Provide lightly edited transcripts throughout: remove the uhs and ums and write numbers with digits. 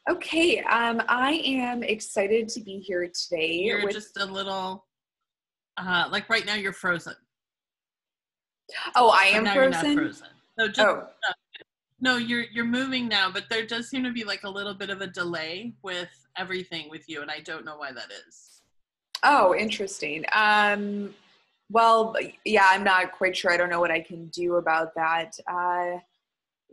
Okay, I am excited to be here today You're with. just a little, like right now you're frozen, Oh, I but am now you're not frozen. frozen. So just, Oh, no, you're moving now, but there does seem to be like a little bit of a delay with everything with you, and I don't know why that is. oh, interesting. Well, yeah, I'm not quite sure. I don't know what I can do about that.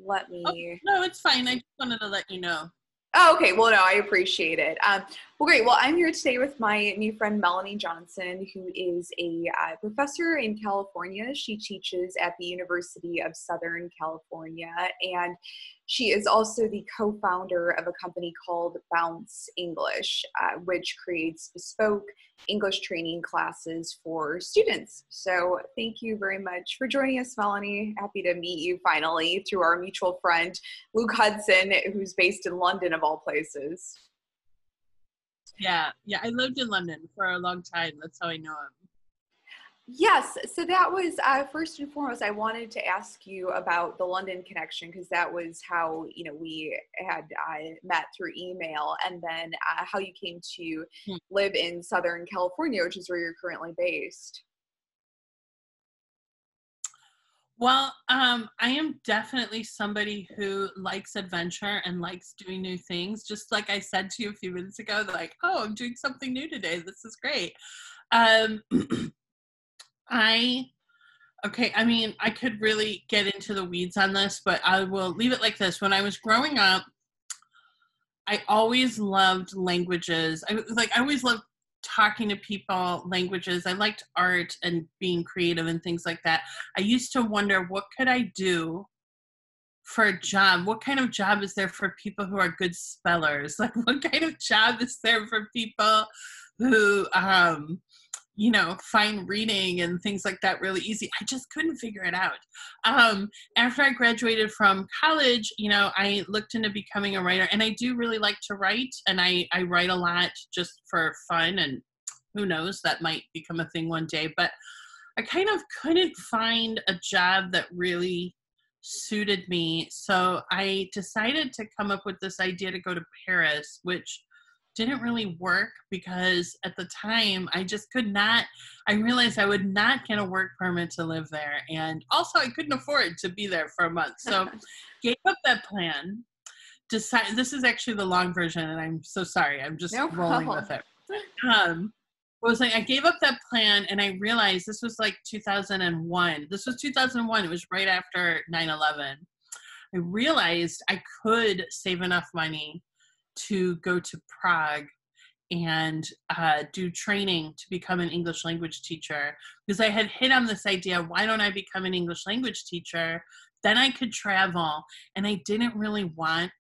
Let Oh, me. no, it's fine. I just wanted to let you know. Oh, okay. Well, no, I appreciate it. Well, great. Well, I'm here today with my new friend, Melanie Johnson, who is a professor in California. She teaches at the University of Southern California, and she is also the co-founder of a company called Bounce English, which creates bespoke English training classes for students. So thank you very much for joining us, Melanie. Happy to meet you finally through our mutual friend, Luke Hudson, who's based in London of all places. Yeah, yeah. I lived in London for a long time. That's how I know him. Yes, so that was first and foremost. I wanted to ask you about the London connection because that was how we had met through email, and then how you came to Hmm. live in Southern California, which is where you're currently based. Well, I am definitely somebody who likes adventure and likes doing new things. Just like I said to you a few minutes ago, like, oh, I'm doing something new today. This is great. Um, I Okay, I mean, I could really get into the weeds on this, but I will leave it like this. When I was growing up, I always loved languages. I always loved talking to people, languages. I liked art and being creative and things like that. I used to wonder, what could I do for a job? What kind of job is there for people who are good spellers? Like, what kind of job is there for people who find reading and things like that really easy? I just couldn't figure it out. After I graduated from college, I looked into becoming a writer, and I do really like to write, and I write a lot just for fun, and who knows, that might become a thing one day. But I kind of couldn't find a job that really suited me. So I decided to come up with this idea to go to Paris, which didn't really work because at the time I just could not. I realized I would not get a work permit to live there, and also I couldn't afford to be there for a month. So gave up that plan. This is actually the long version, and I'm so sorry. I'm just No rolling problem. with it. I gave up that plan, and I realized this was like 2001. This was 2001. It was right after 9/11. I realized I could save enough money to go to Prague and do training to become an English language teacher, because I had hit on this idea, why don't I become an English language teacher? Then I could travel, and I didn't really want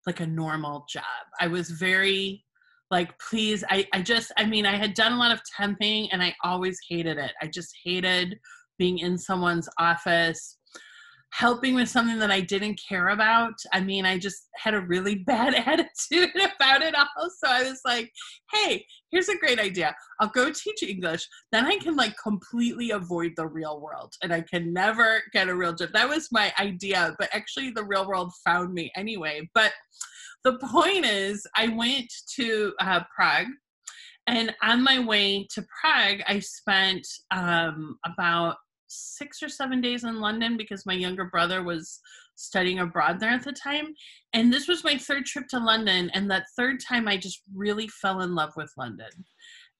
like a normal job. I was very like, please, I had done a lot of temping, and I always hated it. I just hated being in someone's office, helping with something that I didn't care about. I just had a really bad attitude about it all. So I was like, hey, here's a great idea. I'll go teach English. Then I can like completely avoid the real world, and I can never get a real job. That was my idea, but actually the real world found me anyway. But the point is, I went to Prague, and on my way to Prague, I spent about 6 or 7 days in London because my younger brother was studying abroad there at the time. And this was my third trip to London. And that third time, I just really fell in love with London.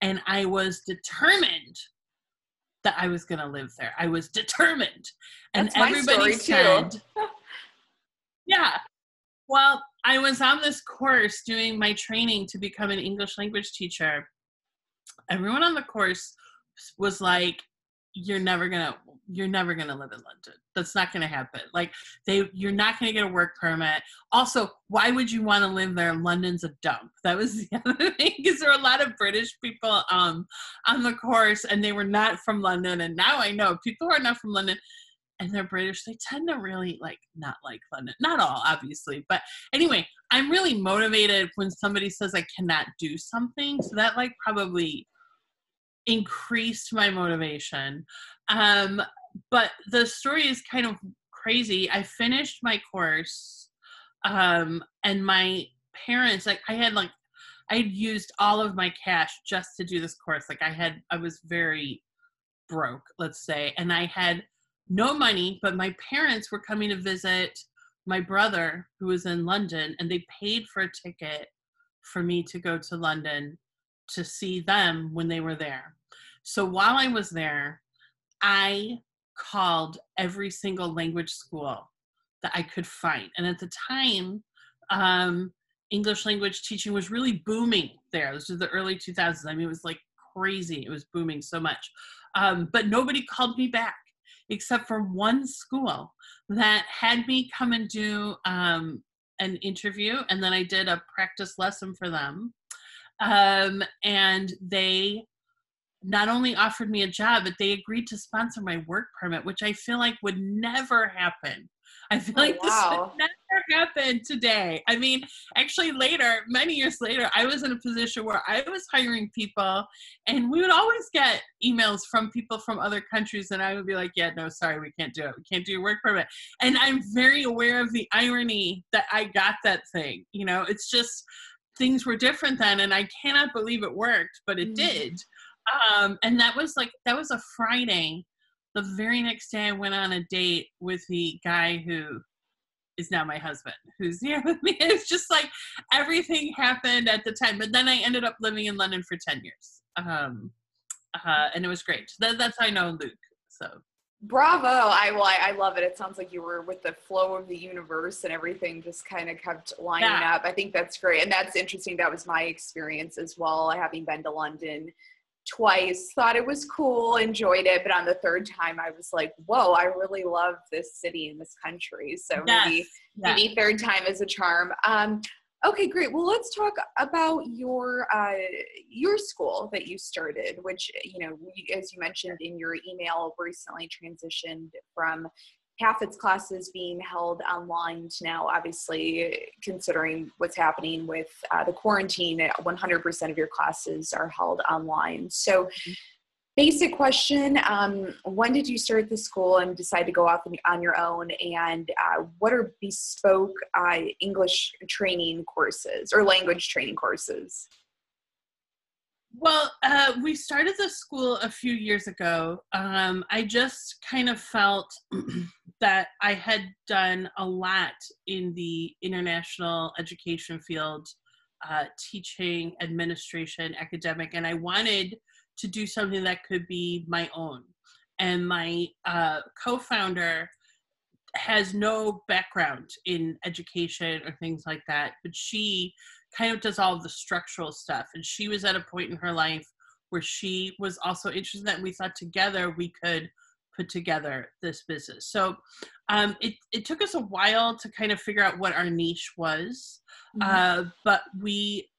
And I was determined that I was going to live there. I was determined. And That's my everybody story too. said, yeah, well, I was on this course doing my training to become an English language teacher. Everyone on the course was like, you're never gonna live in London. That's not gonna happen. Like, you're not gonna get a work permit. Also, why would you want to live there? London's a dump. That was the other thing, because there were a lot of British people on the course, and they were not from London. And now I know people who are not from London and they're British, they tend to really not like London. Not all, obviously, but anyway, I'm really motivated when somebody says I cannot do something. So that probably increased my motivation. But the story is kind of crazy. I finished my course. And my parents, like I'd used all of my cash just to do this course. Like I was very broke, let's say, and I had no money, but my parents were coming to visit my brother who was in London, and they paid for a ticket for me to go to London to see them when they were there. So while I was there, I called every single language school that I could find. And at the time, English language teaching was really booming there. This was the early 2000s. I mean, it was like crazy. It was booming so much. But nobody called me back except for one school that had me come and do an interview. And then I did a practice lesson for them. And they not only offered me a job, but they agreed to sponsor my work permit, which I feel like would never happen. I feel like this would never happen today. I mean, actually later, many years later, I was in a position where I was hiring people, and we would always get emails from people from other countries, and I would be like, yeah, no, sorry, we can't do it. We can't do your work permit. And I'm very aware of the irony that I got that thing. You know, it's just things were different then, and I cannot believe it worked, but it did. And that was a Friday. The very next day I went on a date with the guy who is now my husband, who's here with me. It's just like everything happened at the time. But then I ended up living in London for 10 years. And it was great. That's how I know Luke. So bravo. I love it. It sounds like you were with the flow of the universe and everything just kind of kept lining up. I think that's great. And that's interesting. That was my experience as well, having been to London twice, thought it was cool, enjoyed it, but on the third time I was like, whoa, I really love this city and this country. So maybe third time is a charm. Okay, great. Well, let's talk about your school that you started, which, you know, as you mentioned in your email, recently transitioned from half its classes being held online to now, obviously, considering what's happening with the quarantine, 100% of your classes are held online. So basic question, when did you start the school and decide to go off on your own? And what are bespoke English training courses or language training courses? Well, we started the school a few years ago. I just kind of felt that I had done a lot in the international education field, teaching, administration, academic, and I wanted to do something that could be my own. And my co-founder has no background in education or things like that, but she kind of does all of the structural stuff. And she was at a point in her life where she was also interested in that, and we thought together we could put together this business. So it took us a while to kind of figure out what our niche was, but we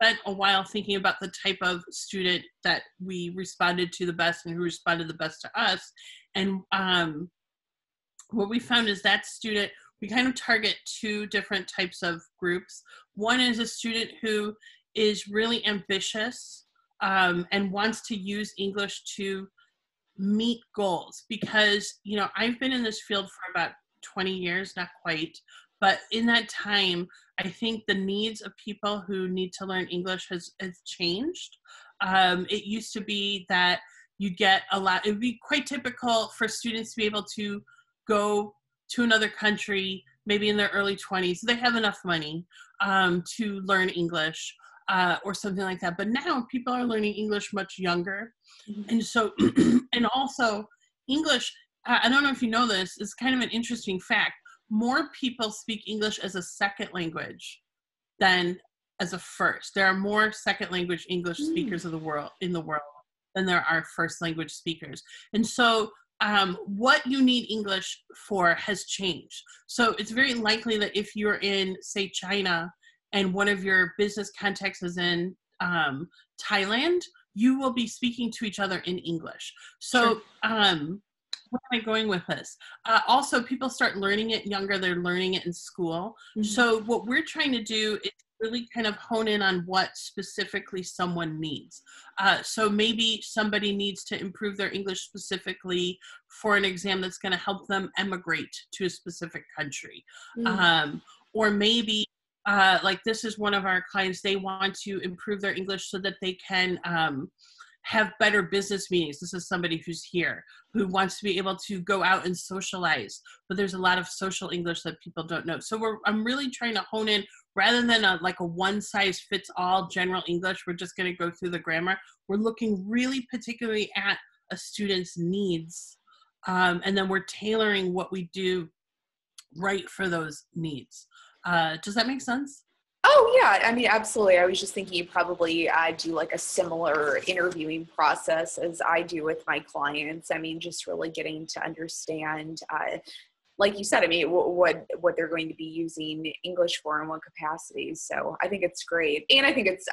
spent a while thinking about the type of student that we responded to the best and who responded the best to us. And what we found is that student, we kind of target two different types of groups. One is a student who is really ambitious and wants to use English to meet goals, because, you know, I've been in this field for about 20 years, not quite, but in that time, I think the needs of people who need to learn English has changed. It used to be that you get a lot, it would be quite typical for students to be able to go to another country, maybe in their early 20s, they have enough money to learn English or something like that. But now people are learning English much younger. And so, and also English, I don't know if you know this, is kind of an interesting fact. More people speak English as a second language than as a first. There are more second language English speakers in the world than there are first language speakers. And so what you need English for has changed. So it's very likely that if you're in, say, China, and one of your business contacts is in Thailand, you will be speaking to each other in English. So where am I going with this? Also, people start learning it younger. They're learning it in school. So what we're trying to do is really kind of hone in on what specifically someone needs. So maybe somebody needs to improve their English specifically for an exam that's going to help them emigrate to a specific country. Or maybe like this is one of our clients, they want to improve their English so that they can have better business meetings. This is somebody who's here, who wants to be able to go out and socialize, but there's a lot of social English that people don't know. So I'm really trying to hone in, rather than like a one size fits all general English, we're just going to go through the grammar. We're looking really particularly at a student's needs. And then we're tailoring what we do right for those needs. Does that make sense? Oh, yeah. I mean, absolutely. I was just thinking you probably do like a similar interviewing process as I do with my clients. I mean, just really getting to understand, like you said, I mean, what they're going to be using English for and what capacities. So I think it's great. And I think it's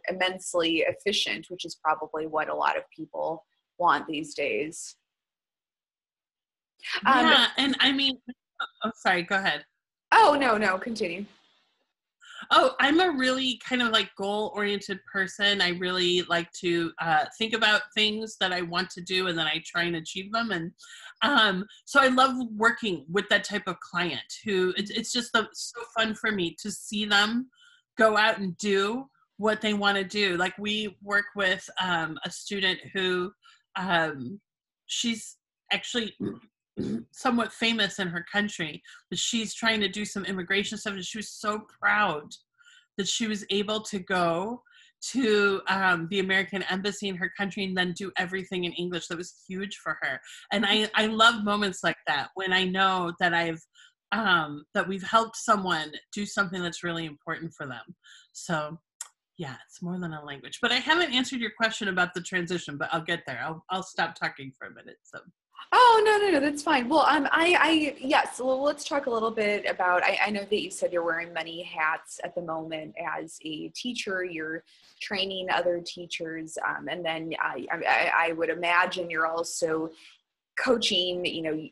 immensely efficient, which is probably what a lot of people want these days. Yeah. And I mean, oh, sorry, go ahead. Oh, no, continue. Oh, I'm a really kind of like goal-oriented person. I really like to think about things that I want to do, and then I try and achieve them. And so I love working with that type of client who it's just so fun for me to see them go out and do what they want to do. Like we work with a student who she's actually somewhat famous in her country, but she's trying to do some immigration stuff, and she was so proud that she was able to go to the American embassy in her country and then do everything in English. That was huge for her. And I love moments like that when I know that that we've helped someone do something that's really important for them. So yeah, it's more than a language. But I haven't answered your question about the transition, but I'll get there. I'll stop talking for a minute. So. Oh, no, that's fine. Well, yes, well, let's talk a little bit about, I know that you said you're wearing many hats at the moment as a teacher, you're training other teachers, and then I would imagine you're also coaching,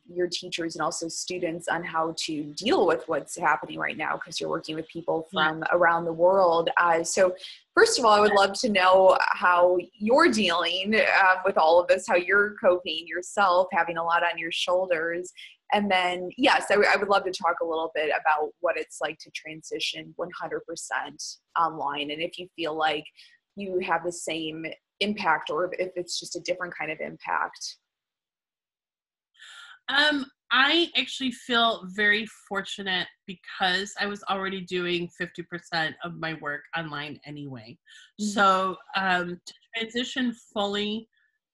your teachers and also students on how to deal with what's happening right now, because you're working with people from around the world. So first of all, I would love to know how you're dealing with all of this, how you're coping yourself, having a lot on your shoulders. And then, yes, I would love to talk a little bit about what it's like to transition 100% online, and if you feel like you have the same impact or if it's just a different kind of impact. I actually feel very fortunate because I was already doing 50% of my work online anyway. So to transition fully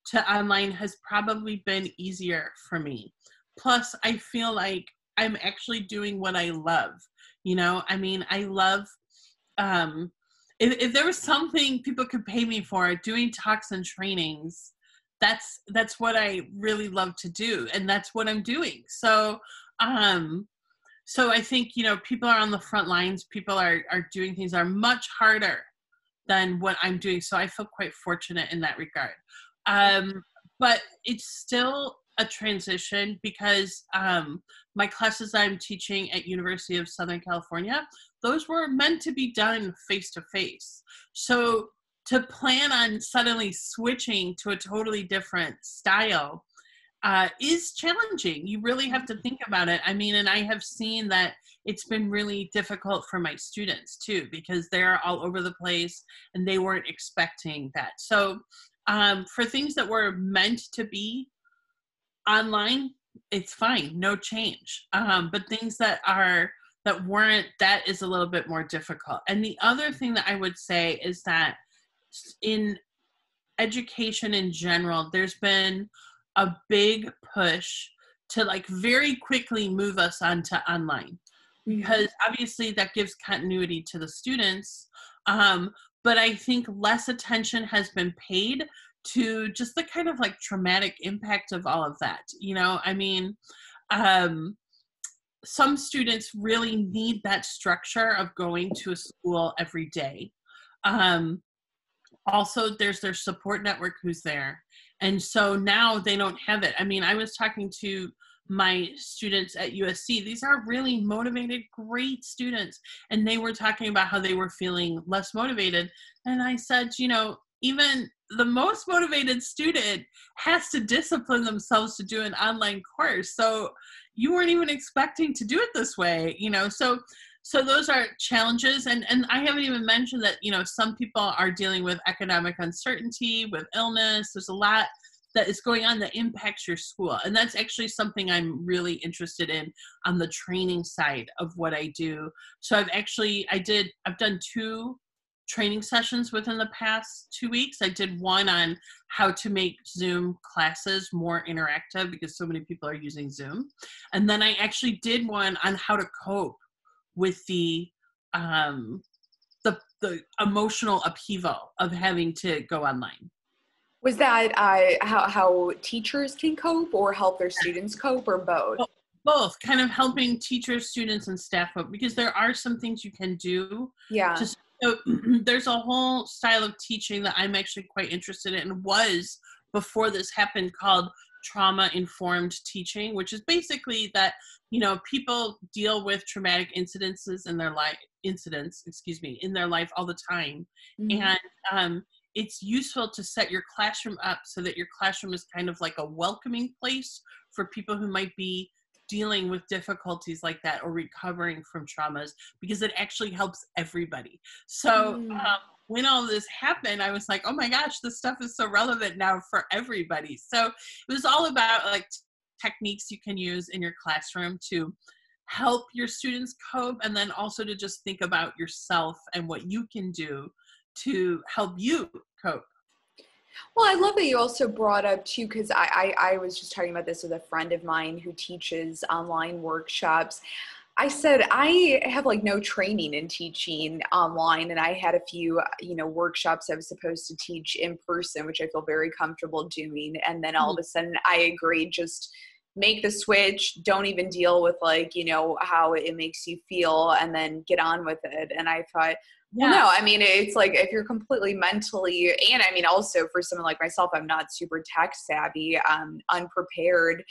to online has probably been easier for me. Plus, I feel like I'm actually doing what I love. I mean, I love, if there was something people could pay me for, doing talks and trainings, that's what I really love to do, and that's what I'm doing. So I think people are on the front lines, people are doing things that are much harder than what I'm doing, so I feel quite fortunate in that regard. But it's still a transition because my classes I'm teaching at University of Southern California, those were meant to be done face to face. So to plan on suddenly switching to a totally different style is challenging. You really have to think about it. I mean, and I have seen that it's been really difficult for my students too, because they're all over the place and they weren't expecting that. So for things that were meant to be online, it's fine, no change. But things that weren't, that is a little bit more difficult. And the other thing that I would say is that in education in general, there's been a big push to like very quickly move us onto online, because obviously that gives continuity to the students. But I think less attention has been paid to just the kind of like traumatic impact of all of that. I mean, some students really need that structure of going to a school every day. Also, there's their support network who's there. And so now they don't have it. I mean, I was talking to my students at USC, these are really motivated, great students. And they were talking about how they were feeling less motivated. And I said, you know, even the most motivated student has to discipline themselves to do an online course. So you weren't even expecting to do it this way, you know? So those are challenges. And I haven't even mentioned that, you know, some people are dealing with economic uncertainty, with illness. There's a lot that is going on that impacts your school. And that's actually something I'm really interested in on the training side of what I do. So I've done 2 training sessions within the past 2 weeks. I did one on how to make Zoom classes more interactive because so many people are using Zoom. And then I actually did one on how to cope with the emotional upheaval of having to go online. Was that how teachers can cope or help their students cope, or both? Both, kind of helping teachers, students, and staff cope, because there are some things you can do. Yeah. So there's a whole style of teaching that I'm actually quite interested in, was before this happened, called trauma-informed teaching, which is basically that, you know, people deal with traumatic incidences in their life, in their life all the time. Mm-hmm. And it's useful to set your classroom up so that your classroom is kind of like a welcoming place for people who might be dealing with difficulties like that or recovering from traumas, because it actually helps everybody. So when all this happened, I was like, oh my gosh, this stuff is so relevant now for everybody. So it was all about like techniques you can use in your classroom to help your students cope, and then also to just think about yourself and what you can do to help you cope. Well, I love that you also brought up too, because I was just talking about this with a friend of mine who teaches online workshops. I said, I have like no training in teaching online, and I had a few, you know, workshops I was supposed to teach in person, which I feel very comfortable doing. And then all of a sudden I agreed, just make the switch, don't even deal with like, you know, how it makes you feel, and then get on with it. And I thought, well, no, I mean, it's like if you're completely mentally, and I mean, also for someone like myself, I'm not super tech savvy, unprepared.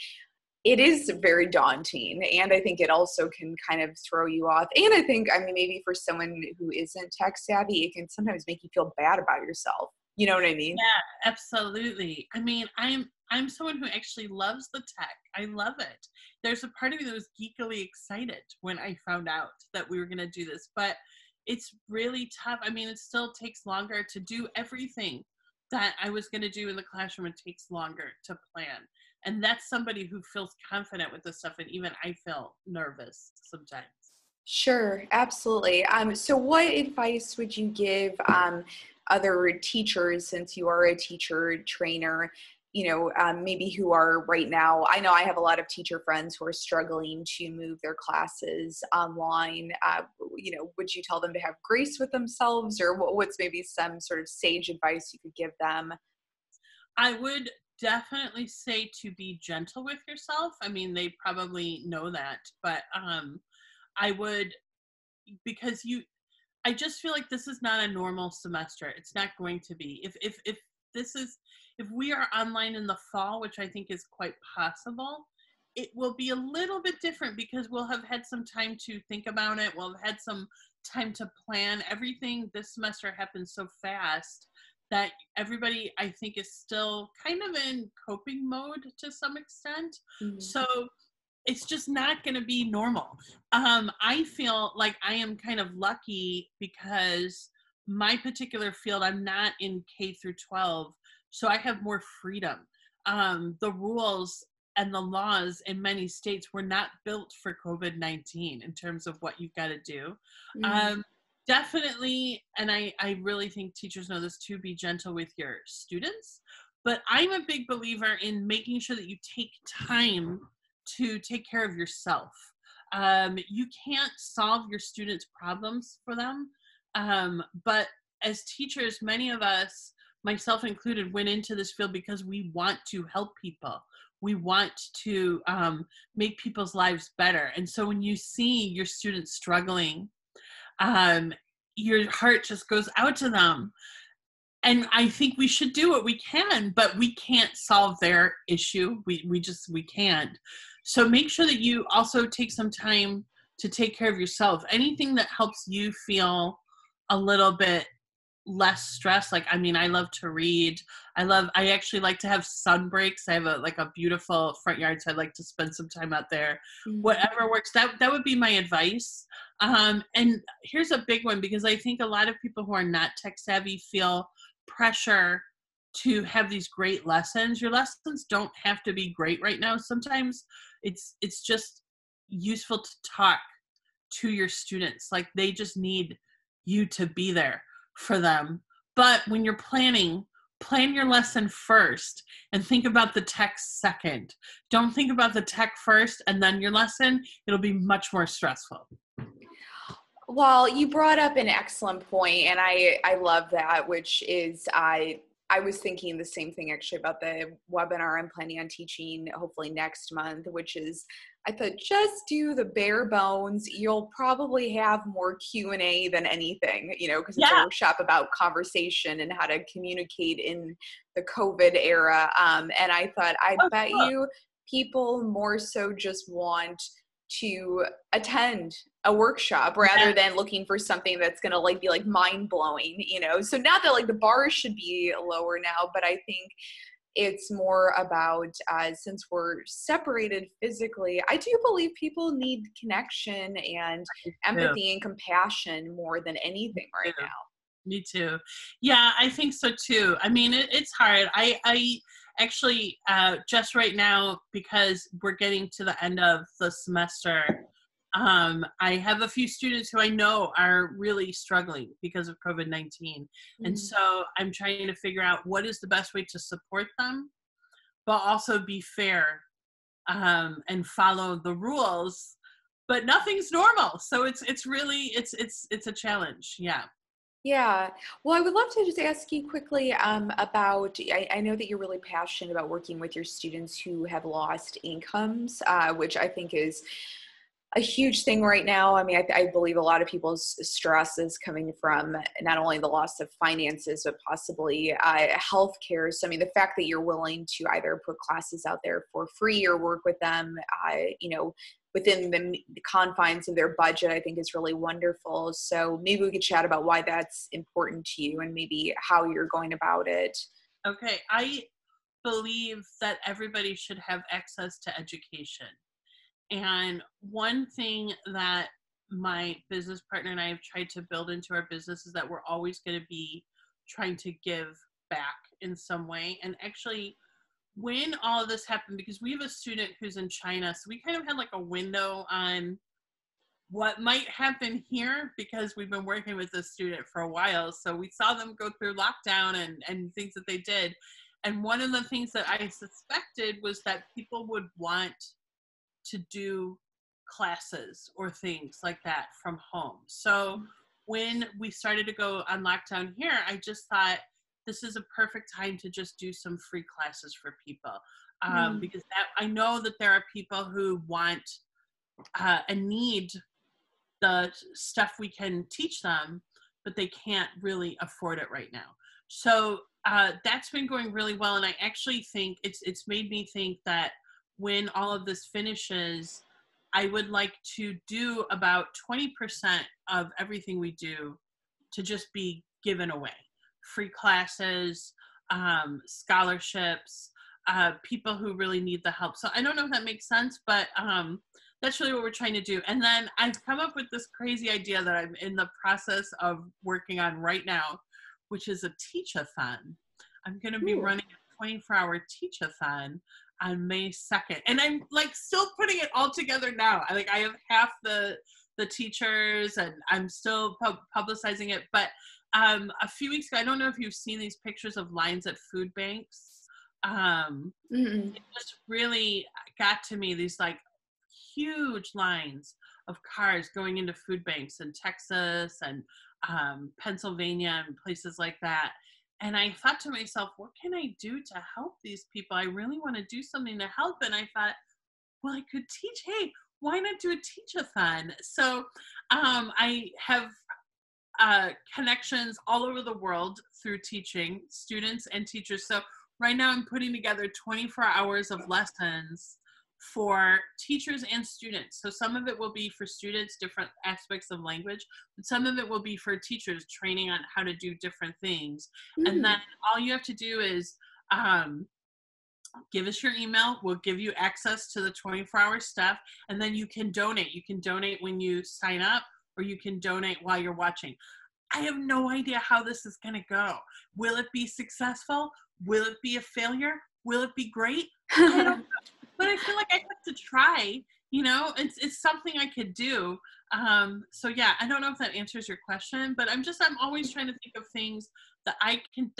It is very daunting. And I think it also can kind of throw you off. And I think, I mean, maybe for someone who isn't tech savvy, it can sometimes make you feel bad about yourself. You know what I mean? Yeah, absolutely. I mean, I'm someone who actually loves the tech. I love it. There's a part of me that was geekily excited when I found out that we were going to do this, but it's really tough. I mean, it still takes longer to do everything that I was going to do in the classroom. It takes longer to plan. And that's somebody who feels confident with this stuff. And even I feel nervous sometimes. Sure, absolutely. So what advice would you give other teachers, since you are a teacher trainer, you know, maybe who are right now, I know I have a lot of teacher friends who are struggling to move their classes online. You know, would you tell them to have grace with themselves, or what's maybe some sort of sage advice you could give them? I would definitely say to be gentle with yourself. I mean, they probably know that, but I would, because I just feel like this is not a normal semester. It's not going to be. If we are online in the fall, which I think is quite possible, it will be a little bit different because we'll have had some time to think about it. We'll have had some time to plan. Everything this semester happened so fast that everybody, I think, is still kind of in coping mode to some extent. Mm-hmm. So it's just not going to be normal. I feel like I am kind of lucky because my particular field, I'm not in K through 12, so I have more freedom. The rules and the laws in many states were not built for COVID-19 in terms of what you've got to do. Mm-hmm. Definitely, and I really think teachers know this too, be gentle with your students. But I'm a big believer in making sure that you take time to take care of yourself. You can't solve your students' problems for them. But as teachers, many of us, myself included, went into this field because we want to help people. We want to make people's lives better. And so when you see your students struggling, your heart just goes out to them. and I think we should do what we can, but we can't solve their issue. We can't. So make sure that you also take some time to take care of yourself. Anything that helps you feel a little bit less stress. Like, I mean, I love to read. I actually like to have sun breaks. I have a beautiful front yard, so I like to spend some time out there. Mhm. Whatever works. That would be my advice. And here's a big one, because I think a lot of people who are not tech savvy feel pressure to have these great lessons. Your lessons don't have to be great right now. Sometimes it's just useful to talk to your students. Like, they just need you to be there for them. But when you're planning, plan your lesson first and think about the tech second. Don't think about the tech first and then your lesson. It'll be much more stressful. Well, you brought up an excellent point, and I love that, which is I was thinking the same thing actually about the webinar I'm planning on teaching hopefully next month, which is, I thought, just do the bare bones. You'll probably have more Q&A than anything, because it's a workshop about conversation and how to communicate in the COVID era. And I thought, bet you people more so just want to attend a workshop rather than looking for something that's going to be mind blowing, so not that the bar should be lower now, but I think it's more about, since we're separated physically, I do believe people need connection and empathy and compassion more than anything right now. Me too. Yeah, I think so too. I mean, it's hard. I actually, just right now, because we're getting to the end of the semester, I have a few students who I know are really struggling because of COVID-19. Mm-hmm. And so I'm trying to figure out what is the best way to support them, but also be fair, and follow the rules, but nothing's normal. So it's really, it's a challenge. Yeah. Yeah. Well, I would love to just ask you quickly about, I know that you're really passionate about working with your students who have lost incomes, which I think is a huge thing right now. I mean, I believe a lot of people's stress is coming from not only the loss of finances, but possibly healthcare. So, I mean, the fact that you're willing to either put classes out there for free or work with them, within the confines of their budget, I think is really wonderful. So maybe we could chat about why that's important to you and maybe how you're going about it. Okay. I believe that everybody should have access to education. And one thing that my business partner and I have tried to build into our business is that we're always going to be trying to give back in some way. And actually, when all of this happened, because we have a student who's in China, so we kind of had a window on what might happen here because we've been working with this student for a while. So we saw them go through lockdown and things that they did. And one of the things that I suspected was that people would want to do classes or things like that from home. So when we started to go on lockdown here, I just thought, this is a perfect time to just do some free classes for people, because I know that there are people who want and need the stuff we can teach them, but they can't really afford it right now. So that's been going really well, and I actually think it's made me think that when all of this finishes, I would like to do about 20% of everything we do to just be given away. Free classes, scholarships, people who really need the help. So I don't know if that makes sense, but that's really what we're trying to do. And then I've come up with this crazy idea that I'm in the process of working on right now, which is a teach-a-thon. I'm going to be running a 24-hour teach-a-thon on May 2nd. And I'm still putting it all together now. I have half the teachers and I'm still publicizing it, but a few weeks ago, I don't know if you've seen these pictures of lines at food banks. It just really got to me, these huge lines of cars going into food banks in Texas and Pennsylvania and places like that. And I thought to myself, what can I do to help these people? I really want to do something to help. And I thought, well, I could teach. Hey, why not do a teach-a-thon? So I have connections all over the world through teaching, students and teachers. So right now I'm putting together 24 hours of lessons for teachers and students. So some of it will be for students, different aspects of language, but some of it will be for teachers, training on how to do different things. And then all you have to do is give us your email. We'll give you access to the 24-hour stuff, and then you can donate. You can donate when you sign up, or you can donate while you're watching. I have no idea how this is going to go. Will it be successful? Will it be a failure? Will it be great? I don't know. But I feel like I have to try. You know, it's something I could do. So yeah, I don't know if that answers your question, but I'm always trying to think of things that I can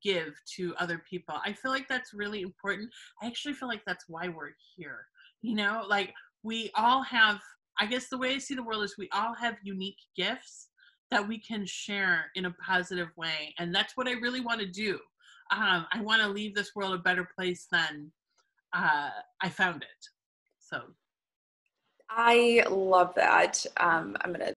give to other people. I feel like that's really important. I actually feel like that's why we're here. You know, like we all have, I guess the way I see the world is we all have unique gifts that we can share in a positive way. And that's what I really want to do. I want to leave this world a better place than I found it. So I love that. I'm going to